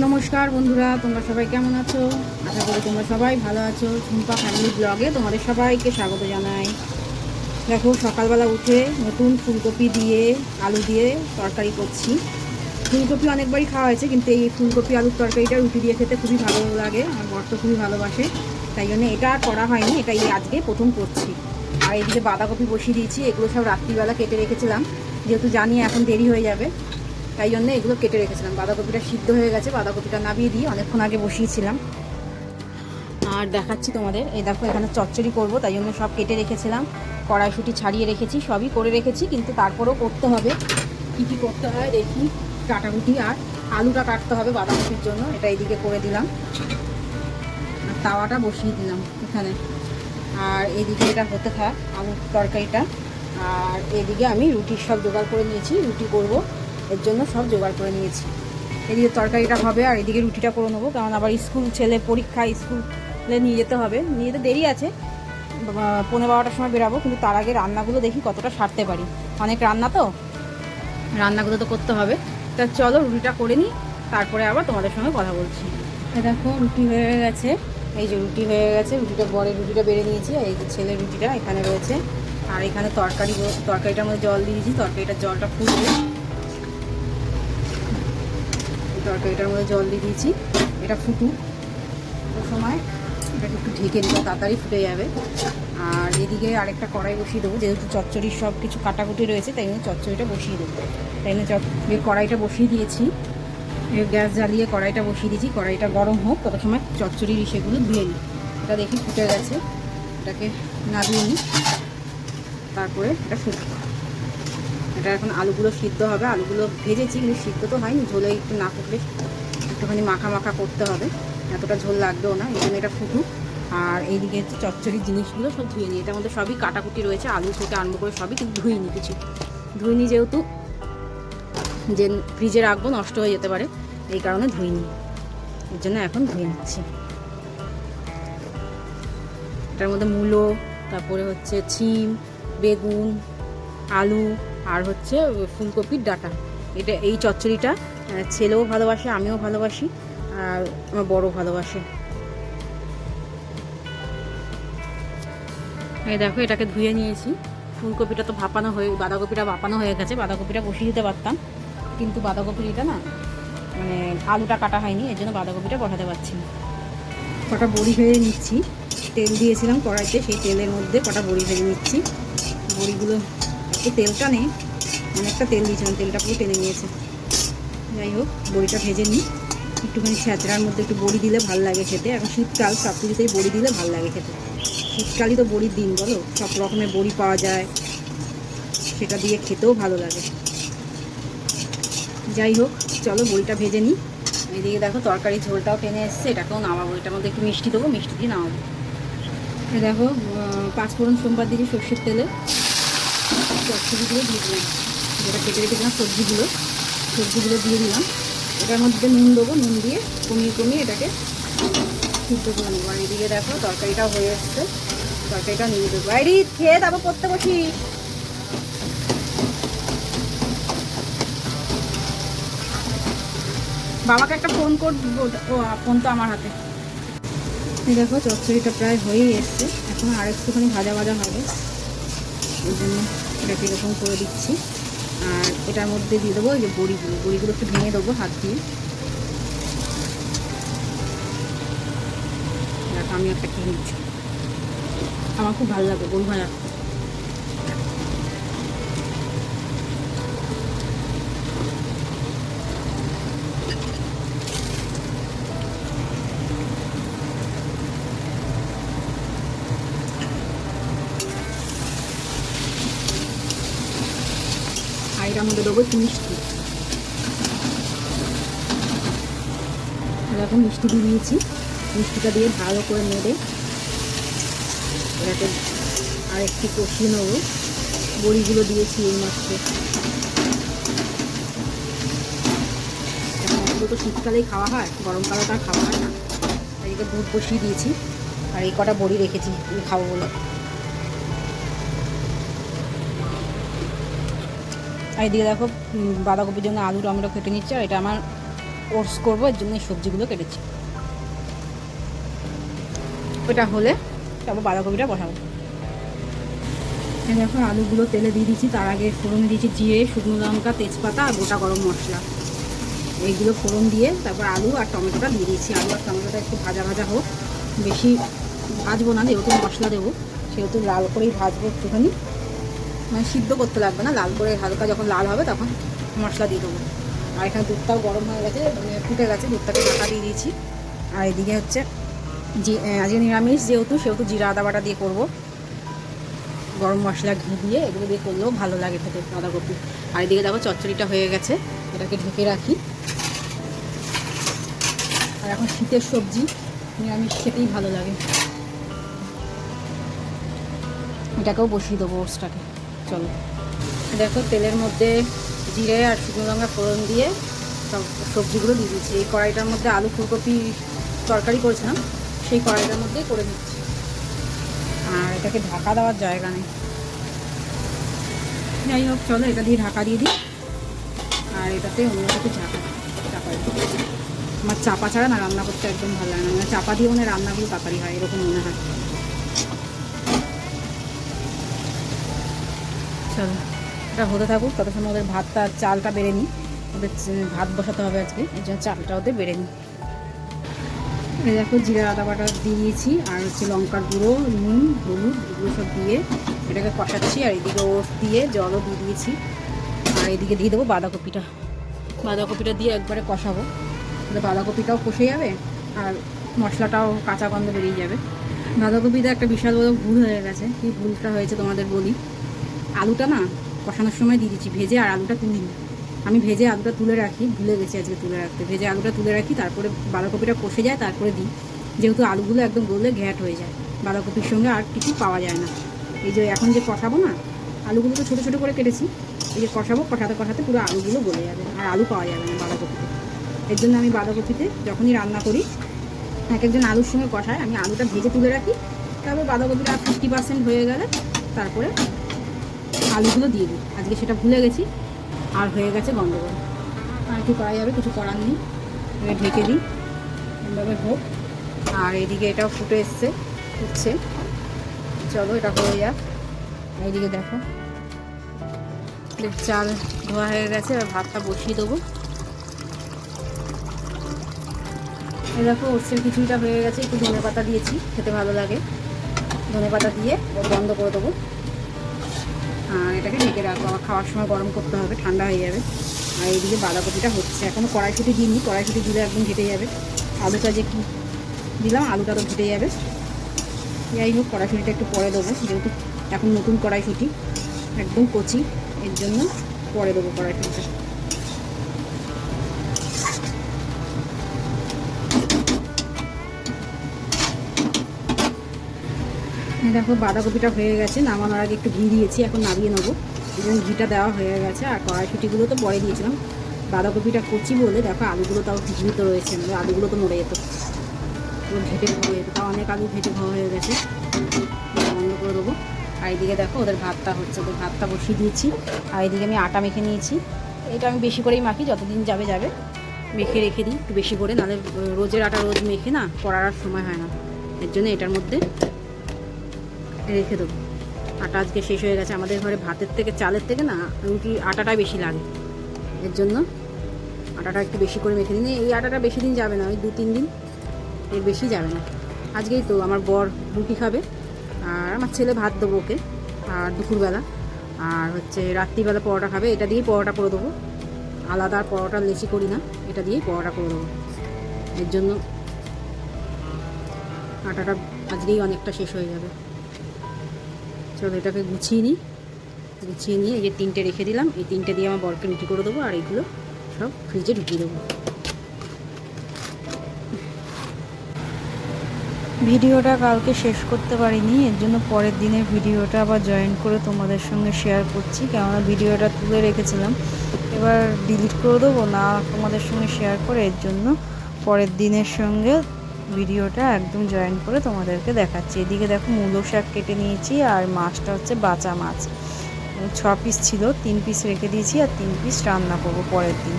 নমস্কার বন্ধুরা, তোমরা সবাই কেমন আছো? আশা করি তোমরা সবাই ভালো আছো। ঝুম্পা ফ্যামিলি ব্লগে তোমাদের সবাইকে স্বাগত জানাই। দেখো, সকালবেলা উঠে নতুন ফুলকপি দিয়ে আলু দিয়ে তরকারি করছি। ফুলকপি অনেকবারই খাওয়া হয়েছে, কিন্তু এই ফুলকপি আলুর তরকারিটা রুটি দিয়ে খেতে খুবই ভালো লাগে। আমার বর তো খুবই ভালোবাসে, তাই জন্য এটা আর করা হয়নি, এটাই আজকে প্রথম করছি। আর এদিকে বাঁধাকপি বসিয়ে দিয়েছি। এগুলো সব রাত্রিবেলা কেটে রেখেছিলাম, যেহেতু জানি এখন দেরি হয়ে যাবে, তাই জন্য এগুলো কেটে রেখেছিলাম। বাঁধাকপিটা সিদ্ধ হয়ে গেছে, বাঁধাকপিটা নামিয়ে দিয়ে অনেকক্ষণ আগে বসিয়েছিলাম। আর দেখাচ্ছি তোমাদের, এই দেখো এখানে চচ্চড়ি করব, তাই জন্য সব কেটে রেখেছিলাম। কড়াইশুঁটি ছাড়িয়ে রেখেছি, সবই করে রেখেছি, কিন্তু তারপরেও করতে হবে। কী কী করতে হয় দেখি। কাটাকুটি আর আলুটা কাটতে হবে বাঁধাকপির জন্য, এটা এইদিকে করে দিলাম। আর তাওয়াটা বসিয়ে দিলাম এখানে। আর এদিকে এটা হতে থাক আলুর তরকারিটা। আর এদিকে আমি রুটির সব জোগাড় করে নিয়েছি, রুটি করব, এর জন্য সব জোগাড় করে নিয়েছি। এদিকে তরকারিটা হবে আর এদিকে রুটিটা করে নেবো, কারণ আবার স্কুল ছেলে পরীক্ষা, স্কুলে নিয়ে যেতে হবে। নিয়ে যেতে দেরি আছে, 11:15টার সময় বেরাবো, কিন্তু তার আগে রান্নাগুলো দেখি কতটা সারতে পারি। অনেক রান্না তো, রান্নাগুলো তো করতে হবে। তা চলো রুটিটা করে নিই, তারপরে আবার তোমাদের সঙ্গে কথা বলছি। দেখো রুটি হয়ে গেছে, এই যে রুটি হয়ে গেছে। বরের রুটিটা বেড়ে নিয়েছি, এই যে ছেলের রুটিটা এখানে রয়েছে। আর এখানে তরকারিটার মধ্যে জল দিয়েছি, তরকারিটার জলটা ফুটবে। তরকারিটার মধ্যে জল দিয়ে দিয়েছি, এটা ফুটুক। সময় এটাকে একটু ঢেকে দিলে তাড়াতাড়ি ফুটে যাবে। আর এদিকে আরেকটা কড়াই বসিয়ে দেবো, যেহেতু চচ্চড়ির সব কিছু কাটাকুটি রয়েছে, তাই জন্য চচ্চড়িটা বসিয়ে দেবো। তাই জন্য কড়াইটা বসিয়ে দিয়েছি, গ্যাস জ্বালিয়ে কড়াইটা বসিয়ে দিয়েছি। কড়াইটা গরম হোক, তত সময় চচ্চড়ির সেগুলো ধুয়ে নিই। এটা দেখি ফুটে গেছে, এটাকে নামিয়ে নিই, তারপরে এটা ফুটবে। এটা এখন আলুগুলো সিদ্ধ হবে। আলুগুলো ভেজেছি, কিন্তু সিদ্ধ তো হয়নি, ঝোলে একটু না ফুটলে একটুখানি মাখা মাখা করতে হবে, এতটা ঝোল লাগবেও না, এই জন্য এটা ফুটুক। আর এইদিকে হচ্ছে চচ্চড়ির জিনিসগুলো সব ধুয়ে নিই। এটার মধ্যে সবই কাটাকুটি রয়েছে, আলু থেকে আরম্ভ করে সবই, কিন্তু ধুইনি কিছু। ধুইনি যেহেতু, যে ফ্রিজে রাখবো নষ্ট হয়ে যেতে পারে, এই কারণে ধুইনি, এর জন্য এখন ধুয়ে নিচ্ছি। এটার মধ্যে মূলো, তারপরে হচ্ছে শিম, বেগুন, আলু, আর হচ্ছে ফুলকপির ডাঁটা। এই চচ্চড়িটা ছেলেও ভালোবাসে, আমিও ভালোবাসি, আর আমার বড়ও ভালোবাসে। এই দেখো এটাকে ধুয়ে নিয়েছি। ফুলকপিটা তো বাঁধাকপিটা ভাপানো হয়ে গেছে। বাঁধাকপিটা বসিয়ে দিতে পারতাম, কিন্তু বাঁধাকপির এটা না, মানে আলুটা কাটা হয়নি, এর জন্য বাঁধাকপিটা বসাতে পারছি না। কটা বড়ি ভেজে নিচ্ছি, তেল দিয়েছিলাম কড়াইতে, সেই তেলের মধ্যে কটা বড়ি ভেজে নিচ্ছি। বড়িগুলো একটু তেলটা নেই, অনেকটা তেল দিয়েছিলাম, তেলটা পুরো টেনে নিয়েছে। যাই হোক, বড়িটা ভেজে নিই। একটুখানি ছ্যাঁচড়ার মধ্যে একটু বড়ি দিলে ভালো লাগে খেতে। এখন শীতকাল, সব কিছুতেই বড়ি দিলে ভালো লাগে খেতে। শীতকালই তো বড়ির দিন, বলো, সব রকমের বড়ি পাওয়া যায়, সেটা দিয়ে খেতেও ভালো লাগে। যাই হোক, চলো বড়িটা ভেজে নিই। এদিকে দেখো তরকারি ঝোলটাও টেনে এসছে, এটাকেও নামাবো। এটার মধ্যে একটু মিষ্টি দেবো, মিষ্টি দিয়ে নামাবো। দেখো 5 ফোড়ন সোমবার দিয়েছি সর্ষের তেলে, চচ্চড়িগুলো দিয়ে দিলাম, যেটা কেটে রেখেছিলাম সবজিগুলো দিয়ে দিলাম। এটার মধ্যে নুন দেবো, নুন দিয়ে কমিয়ে এটাকে সিদ্ধ করে নেবো। আর এদিকে দেখো তরকারিটাও হয়ে এসছে, তরকারিটা নিয়ে দেবো। বাইরে খেয়ে তারপর করতে বসি। বাবাকে একটা ফোন করবো, ও ফোন তো আমার হাতে। দেখো চচ্চড়িটা প্রায় হয়েই এসছে, এখন আর একটুখানি ভাজা হবে, এই জন্য এটাকে এরকম করে দিচ্ছি। আর এটার মধ্যে দিয়ে দেবো এই যে বড়িগুলো একটু ভেঙে দেবো হাত দিয়ে। দেখো আমি একটা খেয়ে নিচ্ছি, আমার খুব ভালো লাগে বড়ি ভাজা। আর এটার মধ্যে দেবো একটু মিষ্টি। এরকম মিষ্টি দিয়ে দিয়েছি, মিষ্টিটা দিয়ে ভালো করে নেড়ে এটাকে আর একটু কষিয়ে নেবো। বড়িগুলো দিয়েছি এই মাত্র। এগুলো তো শীতকালেই খাওয়া হয়, গরমকালে তো আর খাওয়া হয় না। এদিকে দুধ বসিয়ে দিয়েছি, আর এই কটা বড়ি রেখেছি আমি খাবো বলে। আর এদিকে দেখো বাঁধাকপির জন্য আলু টমেটো কেটে নিচ্ছে। আর এটা আমার ওটস করবো, এর জন্য এই সবজিগুলো কেটেছি। ওটা হলে তারপর বাঁধাকপিটা বসাবো। দেখো আলুগুলো তেলে দিয়ে দিচ্ছি, তার আগে ফোড়নে দিয়েছি জিরে, শুকনো লঙ্কা, তেজপাতা আর গোটা গরম মশলা। এইগুলো ফোড়ন দিয়ে তারপর আলু আর টমেটোটা দিয়ে দিচ্ছি। আলু আর টমেটোটা একটু ভাজা ভাজা হোক, বেশি ভাজবো না, যেহেতু মশলা দেবো সেহেতু লাল করেই ভাজবো একটুখানি, মানে সিদ্ধ করতে লাগবে না, লাল করে হালকা যখন লাল হবে তখন মশলা দিয়ে দেবো। আর এখানে দুধটাও গরম হয়ে গেছে, মানে ফুটে গেছে, দুধটাকে ঢাকা দিয়ে দিয়েছি। আর এদিকে হচ্ছে আজকে নিরামিষ সেহেতু জিরা আদা বাটা দিয়ে করবো, গরম মশলা ঘি দিয়ে এগুলো দিয়ে করলেও ভালো লাগে খেতে বাঁধাকপি। আর এদিকে দেখো চচ্চড়িটা হয়ে গেছে, এটাকে ঢেকে রাখি। আর এখন শীতের সবজি নিরামিষ খেতেই ভালো লাগে। এটাকেও বসিয়ে দেবো ওটসটাকে। চলো দেখো তেলের মধ্যে জিরে আর শুকনো লঙ্কা ফোড়ন দিয়ে সব সবজিগুলো দিয়ে দিচ্ছি। এই কড়াইটার মধ্যে আলু ফুলকপি তরকারি করেছিলাম, সেই কড়াইটার মধ্যেই করে দিচ্ছি। আর এটাকে ঢাকা দেওয়ার জায়গা নেই, যাই হোক চলো এটা দিয়ে ঢাকা দিয়ে দিই। আর এটাতে অন্য কিছু চাপা দিই। আমার চাপা ছাড়া না রান্না করতে একদম ভালো লাগে না, মানে চাপা দিয়ে মনে রান্নাগুলো তাড়াতাড়ি হয় এরকম মনে হয়। চলো এটা হতে থাকুক, তত সময় ওদের ভাতটা চালটা বেড়ে নিই, ওদের ভাত বসাতে হবে আজকে, এই জন্য চালটা ওদের বেড়ে নিই। এই দেখো জিরা আদা বাটা দিয়ে দিয়েছি, আর হচ্ছে লঙ্কার গুঁড়ো, নুন, হলুদ এগুলো সব দিয়ে এটাকে কষাচ্ছি। আর এদিকে ওটস দিয়ে জলও দিয়ে দিয়েছি। আর এদিকে দিয়ে দেবো বাঁধাকপিটা দিয়ে একবারে কষাবো, বাঁধাকপিটাও কষে যাবে আর মশলাটাও কাঁচা গন্ধ বেরিয়ে যাবে। বাঁধাকপিতে একটা বিশাল বড় ভুল হয়ে গেছে, কী ভুলটা হয়েছে তোমাদের বলি। আলুটা না কষানোর সময় দিয়ে দিচ্ছি ভেজে, আর আলুটা তুলিনি। আমি ভেজে আলুটা তুলে রাখি, ভুলে গেছি আজকে তুলে রাখতে। ভেজে আলুটা তুলে রাখি, তারপরে বাঁধাকপিটা কষে যায় তারপরে দিই, যেহেতু আলুগুলো একদম গলে ঘ্যাট হয়ে যায়, বাঁধাকপির সঙ্গে আর কিছু পাওয়া যায় না। এই যে এখন যে কষাবো না, আলুগুলো তো ছোটো ছোটো করে কেটেছি, এই যে কষাতে পুরো আলুগুলো গলে যাবে আর আলু পাওয়া যাবে না বাঁধাকপিতে। এর জন্য আমি বাঁধাকপিতে যখনই রান্না করি এক একজন আলুর সঙ্গে কষায়, আমি আলুটা ভেজে তুলে রাখি, তারপর বাঁধাকপিটা 50% হয়ে গেলে তারপরে আলুগুলো দিয়ে দিই। আজকে সেটা ভুলে গেছি আর হয়ে গেছে গন্ডগোল। আর কি করা যাবে, কিছু করার নেই, ঢেকে দিই এভাবে হোক। আর এদিকে এটাও ফুটে ফুটছে, চলো এটা হয়ে যাক। এইদিকে দেখো চাল ধোয়া হয়ে গেছে, এবার ভাতটা বসিয়ে দেবো। এই দেখো ওটসের খিচুড়িটা হয়ে গেছে, একটু ধনেপাতা দিয়েছি, খেতে ভালো লাগে, ধনেপাতা দিয়ে বন্ধ করে দেবো। আর এটাকে ঢেকে রাখবো, আবার খাওয়ার সময় গরম করতে হবে, ঠান্ডা হয়ে যাবে। আর এইদিকে বাঁধাকপিটা হচ্ছে, এখনও কড়াইশুঁটি দিইনি, কড়াইশুঁটি দিলে একদম ঘেটে যাবে। আলুটা যে কি দিলাম, আলুটা তো ঘেটে যাবে। যাই হোক কড়াইশুঁটিটা একটু পরে দেবো, যেহেতু এখন নতুন কড়াইশুঁটি একদম কচি, এর জন্য পরে দেবো কড়াইশুঁটিটা। দেখো বাঁধাকপিটা হয়ে গেছে, নামানোর আগে একটু ঘি দিয়েছি, এখন নামিয়ে নেবো, এবং ঘিটা দেওয়া হয়ে গেছে। আর কড়াইশুঁটিগুলো তো পরে দিয়েছিলাম, বাঁধাকপিটা কচি বলে দেখো আলুগুলো তাও জীবিত রয়েছে, মানে আলুগুলো তো মরে যেত, পুরো ঘেটে হয়ে যেত, তাও অনেক আলু ঘেটে হয়ে গেছে, বন্ধ করে দেবো। আর এইদিকে দেখো ওদের ভাতটা হচ্ছে, ওদের ভাতটা বসিয়ে দিয়েছি। আর এইদিকে আমি আটা মেখে নিয়েছি, এটা আমি বেশি করেই মাখি, যতদিন যাবে মেখে রেখে দিই একটু বেশি করে, নাহলে রোজের আটা রোজ মেখে না করার আর সময় হয় না, এর জন্য এটার মধ্যে রেখে দেবো। আটা আজকে শেষ হয়ে গেছে, আমাদের ঘরে ভাতের থেকে চালের থেকে না রুটি আটাটাই বেশি লাগে, এর জন্য আটাটা একটু বেশি করে মেখে দিই। এই আটাটা বেশি দিন যাবে না, ওই 2-3 দিন, এর বেশি যাবে না। আজকেই তো আমার বর রুটি খাবে, আর আমার ছেলে ভাত দেবো ওকে, আর দুপুরবেলা, আর হচ্ছে রাত্রিবেলা পরোটা খাবে, এটা দিয়েই পরোটা করে দেবো, আলাদা আর পরোটা লেচি করি না, এটা দিয়েই পরোটা করে দেবো। এর জন্য আটাটা আজকেই অনেকটা শেষ হয়ে যাবে। চলো এটাকে গুছিয়ে নিয়ে এই যে 3টে রেখে দিলাম, এই 3টে দিয়ে আমার বরকে রুটি করে দেবো, আর এইগুলো সব ফ্রিজে ঢুকিয়ে দেবো। ভিডিওটা কালকে শেষ করতে পারিনি, এর জন্য পরের দিনের ভিডিওটা আবার জয়েন করে তোমাদের সঙ্গে শেয়ার করছি, কেননা ভিডিওটা তুলে রেখেছিলাম, এবার ডিলিট করে দেবো না তোমাদের সঙ্গে শেয়ার করে, এর জন্য পরের দিনের সঙ্গে ভিডিওটা একদম জয়েন করে তোমাদেরকে দেখাচ্ছি। এদিকে দেখো মূলো শাক কেটে নিয়েছি, আর মাছটা হচ্ছে বাঁচা মাছ, 6 পিস ছিল, 3 পিস রেখে দিয়েছি, আর 3 পিস রান্না করবো পরের দিন।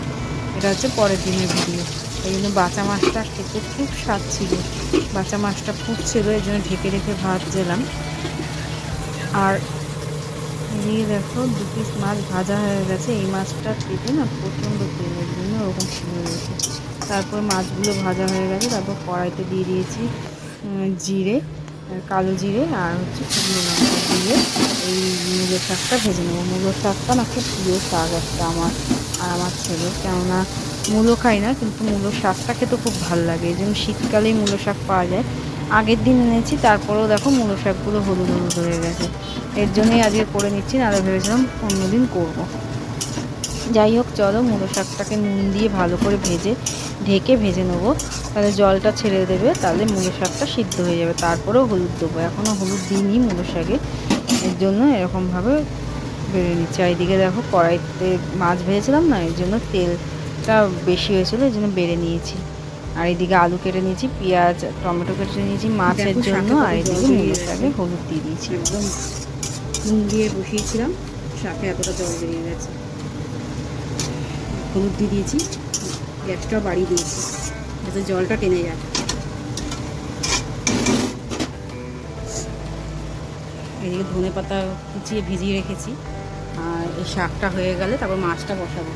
এটা হচ্ছে পরের দিনের ভিডিও। এই জন্য বাঁচা মাছটা খেতে খুব স্বাদ ছিল, বাঁচা মাছটা ফুটছিল, এই জন্য ঢেকে রেখে ভাত দিলাম। আর এদিকে দেখো 2 পিস মাছ ভাজা হয়ে গেছে। এই মাছটা খেতে না প্রচণ্ড তেল, এর জন্য ওরকম ফুলে রয়েছে। তারপর মাছগুলো ভাজা হয়ে গেছে, তারপর কড়াইতে দিয়ে দিয়েছি জিরে, কালো জিরে আর হচ্ছে শুকনো লঙ্কা দিয়ে এই মূলো শাকটা ভেজে নেবো। মূলো শাকটা না খুব প্রিয় শাক একটা আমার আর আমার ছেলের, কেননা মূলো খাই না, কিন্তু মূলো শাকটা খেতে খুব ভালো লাগে। এই জন্য শীতকালেই মূলো শাক পাওয়া যায়। আগের দিন এনেছি, তারপরেও দেখো মূলো শাকগুলো হলুদ হলুদ হয়ে গেছে। এর জন্যই আজকে করে নিচ্ছি, নাহলে ভেবেছিলাম অন্যদিন করবো। যাই হোক, চলো মূলো শাকটাকে নুন দিয়ে ভালো করে ঢেকে ভেজে নেবো, তাহলে জলটা ছেড়ে দেবে, তাহলে মূলো শাকটা সিদ্ধ হয়ে যাবে। তারপরেও হলুদ দেবো, এখনও হলুদ দিইনি মূলো শাকে, এর জন্য এরকমভাবে বেড়ে নিচ্ছি। আর এদিকে দেখো কড়াইতে মাছ ভেজেছিলাম না, এর জন্য তেলটা বেশি হয়েছিলো, এই জন্য বেড়ে নিয়েছি। আর এদিকে আলু কেটে নিয়েছি, পেঁয়াজ টমেটো কেটে নিয়েছি মাছের জন্য। আর এদিকে মূলো শাকে হলুদ দিয়ে দিয়েছি, একদম নুন দিয়ে বসিয়েছিলাম, শাকে এতটা জল বেরিয়ে গেছে। হলুদ দিয়ে দিয়েছি, গ্যাসটাও বাড়িয়ে দিয়েছি যাতে জলটা টেনে যায়। এদিকে ধনে পাতা কুচিয়ে ভিজিয়ে রেখেছি। আর এই শাকটা হয়ে গেলে তারপর মাছটা বসাবো।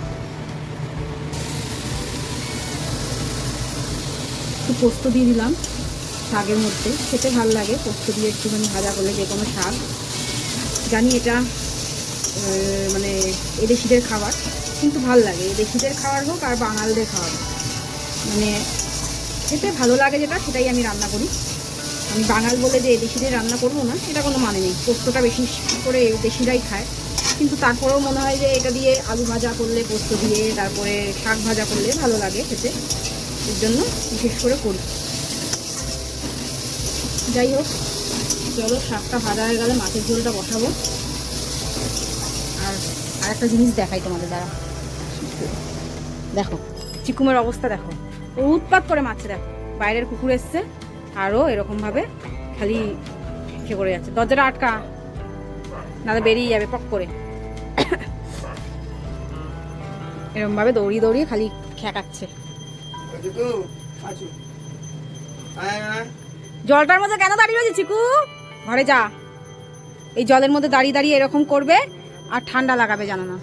একটু পোস্ত দিয়ে দিলাম শাকের মধ্যে, খেতে ভালো লাগে পোস্ত দিয়ে একটুখানি ভাজা করলে যে কোনো শাক। জানি এটা মানে এদেশিদের খাবার, কিন্তু ভাল লাগে। এদেশিদের খাবার হোক আর বাঙালদের খাবার, মানে খেতে ভালো লাগে যেটা, সেটাই আমি রান্না করি। আমি বাঙাল বলে যে এদেশিদের রান্না করবো না, এটা কোনো মানে নেই। পোস্তটা বেশি করে দেশিরাই খায়, কিন্তু তারপরেও মনে হয় যে এটা দিয়ে আলু ভাজা করলে, পোস্ত দিয়ে তারপরে শাক ভাজা করলে ভালো লাগে খেতে, এর জন্য বিশেষ করে করি। যাই হোক, চলো শাকটা ভাজা হয়ে গেলে মাছের ঝোলটা বসাবো। আর আরেকটা জিনিস দেখাই তোমাদের, দ্বারা দেখো চিকুমের অবস্থা দেখো, ও উৎপাত করে মারছে। দেখো বাইরের কুকুর এসছে, আরও এরকমভাবে খালি সে করে যাচ্ছে। দরজাটা আটকা, নাহলে বেরিয়ে যাবে পক করে। এরকমভাবে দৌড়িয়ে দৌড়িয়ে খালি খেকাচ্ছে। জলটার মধ্যে কেন দাঁড়িয়ে রয়েছে চিকু? ঘরে যা। এই জলের মধ্যে দাঁড়িয়ে দাঁড়িয়ে এরকম করবে আর ঠান্ডা লাগাবে, জানো না?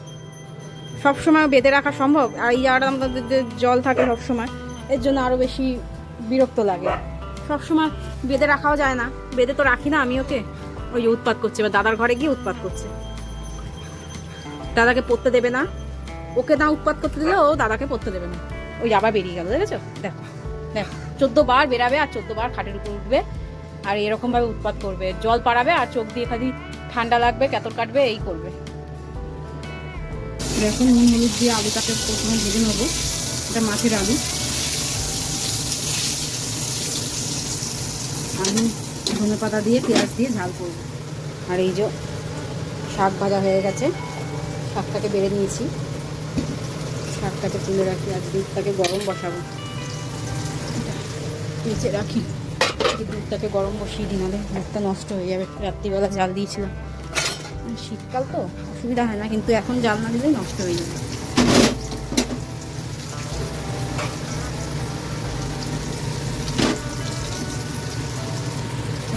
সবসময় বেঁধে রাখা সম্ভব? আর এই জায়গাটার মধ্যে জল থাকে সবসময়, এর জন্য আরও বেশি বিরক্ত লাগে। সবসময় বেঁধে রাখাও যায় না, বেঁধে তো রাখি না আমি ওকে। ওই যে উৎপাত করছে, এবার দাদার ঘরে গিয়ে উৎপাত করছে। দাদাকে পড়তে দেবে না, ওকে না উৎপাত করতে দিলে ও দাদাকে পড়তে দেবে না। ওই আবার বেরিয়ে গেল, দেখেছো? দেখো দেখো, 14 বার বেরাবে আর 14 বার খাটের উপর উঠবে, আর এরকমভাবে উৎপাত করবে। জল পাড়াবে আর চোখ দিয়ে খালি ঠান্ডা লাগবে, কেতর কাটবে, এই করবে। এখন নুন হলুদ দিয়ে আলুটাকে প্রথমে ভেজে নেবো। এটা মাছের আলু, আলু ধনে পাতা দিয়ে পেঁয়াজ দিয়ে ঝাল করবো। আর এই যে শাক ভাজা হয়ে গেছে, শাকটাকে বেড়ে নিয়েছি, শাকটাকে তুলে রাখি। আর দুধটাকে গরম বসাবো, নিচে রাখি। দুধটাকে গরম বসিয়ে দিই, নাহলে দুধটা নষ্ট হয়ে যাবে। রাত্রিবেলা জাল দিয়েছিলাম, শীতকাল তো অসুবিধা হয় না, কিন্তু এখন জাল না দিলেই নষ্ট হয়ে যাবে।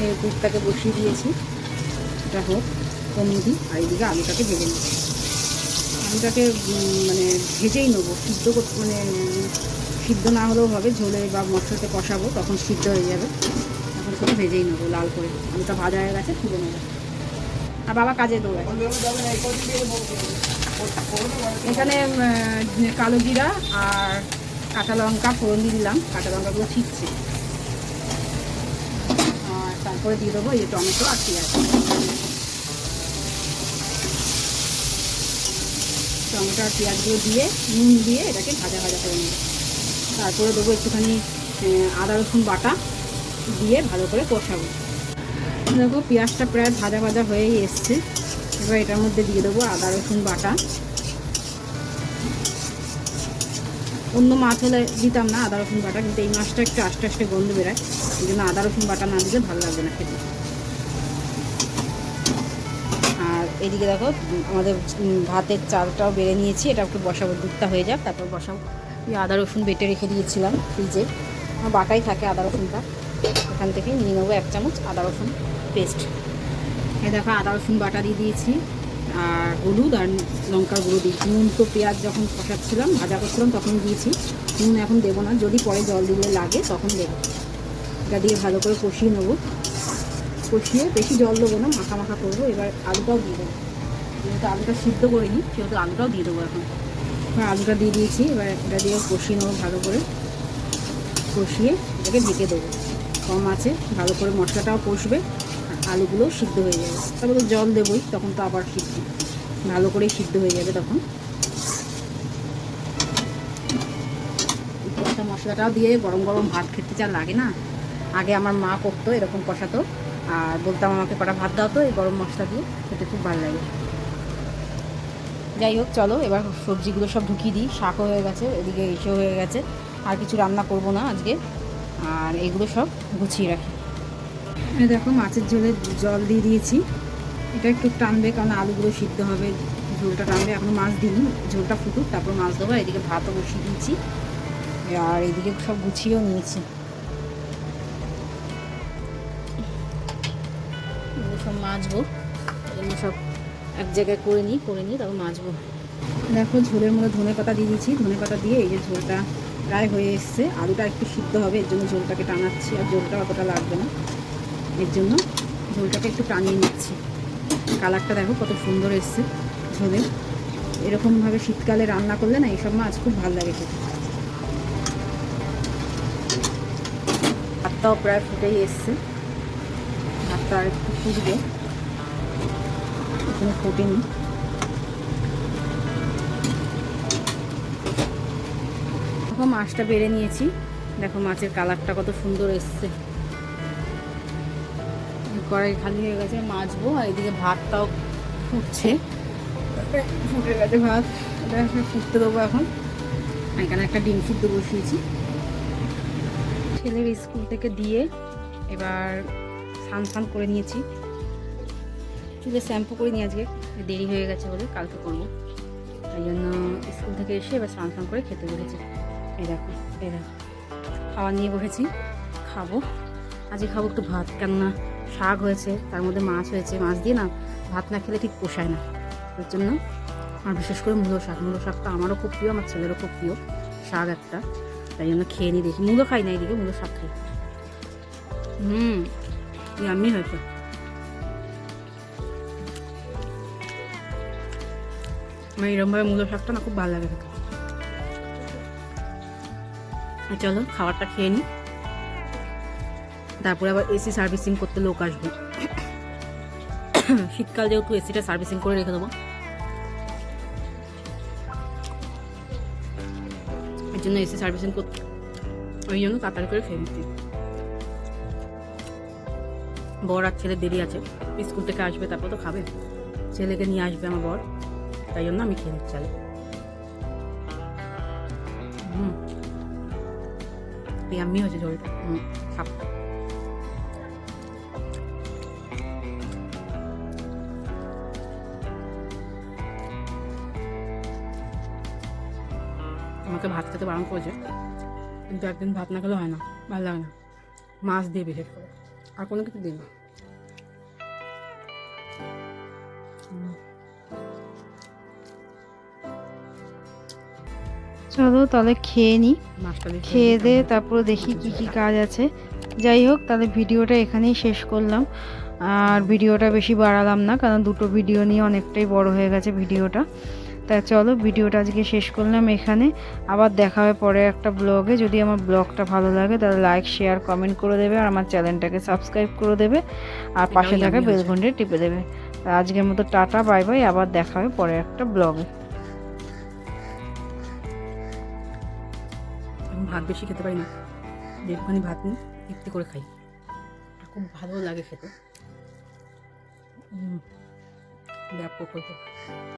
এই দুধটাকে বসিয়ে দিয়েছি, এটা হোক কমিয়ে দিই। আর এইদিকে আলুটাকে ভেজে নিই। আলুটাকে মানে ভেজেই নেবো, সিদ্ধ করতে মানে সিদ্ধ না হলেও হবে, ঝোলে বা মশলাতে কষাবো তখন সিদ্ধ হয়ে যাবে। এখন শুধু ভেজেই নেবো লাল করে। আলুটা ভাজা হয়ে গেছে, তুলে নেবো। আর বাবা কাজে দৌড়ায়। এখানে কালো জিরা আর কাঁচা লঙ্কা ফোড়ন দিয়ে দিলাম, কাঁচা লঙ্কাগুলো ঠিকছে। আর তারপরে দিয়ে দেবো এই যে টমেটো আর পেঁয়াজ। টমেটো আর পেঁয়াজগুলো দিয়ে নুন দিয়ে এটাকে ভাজা ভাজা করে নেব। তারপরে দেবো একটুখানি আদা রসুন বাটা দিয়ে ভালো করে কষাবো। দেখো পেঁয়াজটা প্রায় ভাজা ভাজা হয়েই এসছে। এবার এটার মধ্যে দিয়ে দেবো আদা রসুন বাটা। অন্য মাছ হলে দিতাম না আদা রসুন বাটা, কিন্তু এই মাছটা একটু আস্তে আস্তে গন্ধ বেরায়, এই জন্য আদা রসুন বাটা না দিলে ভালো লাগবে না খেতে। আর এদিকে দেখো আমাদের ভাতের চালটাও বেড়ে নিয়েছি, এটা একটু বসাবো, দুধটা হয়ে যাক তারপর বসাবো। এই আদা রসুন বেটে রেখে দিয়েছিলাম ফ্রিজে, আমার বাটাই থাকে আদা রসুনটা, এখান থেকে নিয়ে নেবো 1 চামচ আদা রসুন পেস্ট। এই দেখো আদা রসুন বাটা দিয়ে দিয়েছি, আর হলুদ আর লঙ্কার গুঁড়ো দিয়েছি। নুন তো পেঁয়াজ যখন কষাচ্ছিলাম ভাজা করছিলাম তখন দিয়েছি, নুন এখন দেবো না, যদি পরে জল দিলে লাগে তখন দেবো। এটা দিয়ে ভালো করে কষিয়ে নেবো, কষিয়ে বেশি জল দেবো না, মাখা মাখা করবো। এবার আলুটাও দিয়ে দেবো, যেহেতু আলুটা সিদ্ধ করে নিই সেহেতু আলুটাও দিয়ে দেবো এখন। আলুটা দিয়ে দিয়েছি, এবার এটা দিয়ে কষিয়ে নেবো ভালো করে, কষিয়ে এটাকে ঢেকে দেবো কম আছে, ভালো করে মশলাটাও কষবে আর আলুগুলোও সিদ্ধ হয়ে যাবে। তারপরে তো জল দেবই, তখন তো আবার সিদ্ধ ভালো করেই সিদ্ধ হয়ে যাবে তখন। মশলাটাও দিয়ে গরম গরম ভাত খেতে যা লাগে না, আগে আমার মা করতো এরকম কষাতো, আর বলতাম আমাকে কটা ভাত দাও তো, এই গরম মশলা দিয়ে খেতে খুব ভালো লাগে। যাই হোক চলো এবার সবজিগুলো সব ঢুকিয়ে দিই। শাকও হয়ে গেছে, এদিকে এসেও হয়ে গেছে, আর কিছু রান্না করব না আজকে, আর এগুলো সব গুছিয়ে রাখি। দেখো মাছের ঝোলে জল দিয়ে দিয়েছি, এটা একটু টানবে কারণ আলুগুলো সিদ্ধ হবে, ঝোলটা টানবে। এখনও মাছ দিইনি, ঝোলটা ফুটুক তারপর মাছ দেবো। এদিকে ভাতও বসিয়ে দিয়েছি, আর এদিকে সব গুছিয়েও নিয়েছি, এগুলো সব মাজবো, এগুলো সব এক জায়গায় করে নিই তারপর মাজবো। দেখো ঝোলের মধ্যে ধনে পাতা দিয়ে দিয়েছি, ধনে পাতা দিয়ে এই যে ঝোলটা প্রায় হয়ে এসছে। আলুটা একটু সিদ্ধ হবে, এর জন্য ঝোলটাকে টানাচ্ছি, আর ঝোলটা অতটা লাগবে না, এর জন্য ঝোলটাকে একটু টানিয়ে নিচ্ছি। কালারটা দেখো কত সুন্দর এসছে ঝোলের। এরকমভাবে শীতকালে রান্না করলে না এইসব মাছ খুব ভালো লাগে খেতে। ভাতটাও প্রায় ফুটেই এসছে, ভাতটা আর একটু ফুটবে, এখানে ফোটেনি। দেখো মাছটা বেড়ে নিয়েছি, দেখো মাছের কালারটা কত সুন্দর এসছে। কড়াই খালি হয়ে গেছে, মাজবো। আর এদিকে ভাতটাও ফুটছে, ফুটে গেছে ভাত, এটা ফুটতে দেবো এখন। এখানে একটা ডিম সিদ্ধ বসিয়েছি। ছেলের স্কুল থেকে দিয়ে এবার স্নান করে নিয়েছি, চুলে শ্যাম্পু করে নিয়ে, আজকে দেরি হয়ে গেছে বলে কালকে করবো, তাই জন্য স্কুল থেকে এসে এবার স্নান করে খেতে বসেছি। এই দেখো খাবার নিয়ে বসেছি, খাবো। আজকে খাবো একটু ভাত, কেননা শাক হয়েছে, তার মধ্যে মাছ হয়েছে, মাছ দিয়ে না ভাত না খেলে ঠিক পোষায় না। এর জন্য আর বিশেষ করে মূলো শাকটা আমারও খুব প্রিয়, আমার ছেলেরও খুব প্রিয় শাক একটা, তাই জন্য খেয়ে নিই দেখি। মূলো খাই না, এদিকে মূলো শাক খাই। ইয়াম্মি হয়েছে। আমার এরকমভাবে মূলো শাকটা না খুব ভালো লাগে খেতে। চলো খাবারটা খেয়ে নিই, তারপরে আবার এসি সার্ভিসিং করতে লোক আসবে। শীতকাল যেহেতু এসিটা সার্ভিসিং করে রেখে দেবো, এর জন্য এসি সার্ভিসিং করতে, ওই জন্য তাড়াতাড়ি করে খেয়ে নিচ্ছি। বর আর ছেলে দেরি আছে, স্কুল থেকে আসবে তারপর তো খাবে, ছেলেকে নিয়ে আসবে আমার বর, তাই জন্য আমি খেয়ে নিচ্ছি। ইয়াম্মি হয়েছে ঝোলটা, খাপ। আমাকে ভাত খেতে বারণ করেছে, কিন্তু একদিন ভাত না খেলে হয় না, ভালো লাগে না। মাছ দিয়ে বিশেষ করে, আর কোনো কিছু দিই না। চলো তাহলে খেয়ে নিই, খেয়ে দে তারপর দেখি কি কি কাজ আছে। যাই হোক তাহলে ভিডিওটা এখানেই শেষ করলাম, আর ভিডিওটা বেশি বাড়ালাম না, কারণ দুটো ভিডিও নিয়ে অনেকটাই বড় হয়ে গেছে ভিডিওটা। তা চলো ভিডিওটা আজকে শেষ করলাম এখানে, আবার দেখা হবে পরে একটা ব্লগে। যদি আমার ব্লগটা ভালো লাগে তাহলে লাইক শেয়ার কমেন্ট করে দেবে, আর আমার চ্যানেলটাকে সাবস্ক্রাইব করে দেবে, আর পাশে থাকা বেল ঘন্টি টিপে দেবে। আজকের মতো টাটা বাই বাই, আবার দেখা হবে পরে একটা ব্লগে। ভাত বেশি খেতে পারি না, যেটুখানি ভাত নিই তৃপ্তি করে খাই, খুব ভালো লাগে খেতে। ব্যাপক হতো।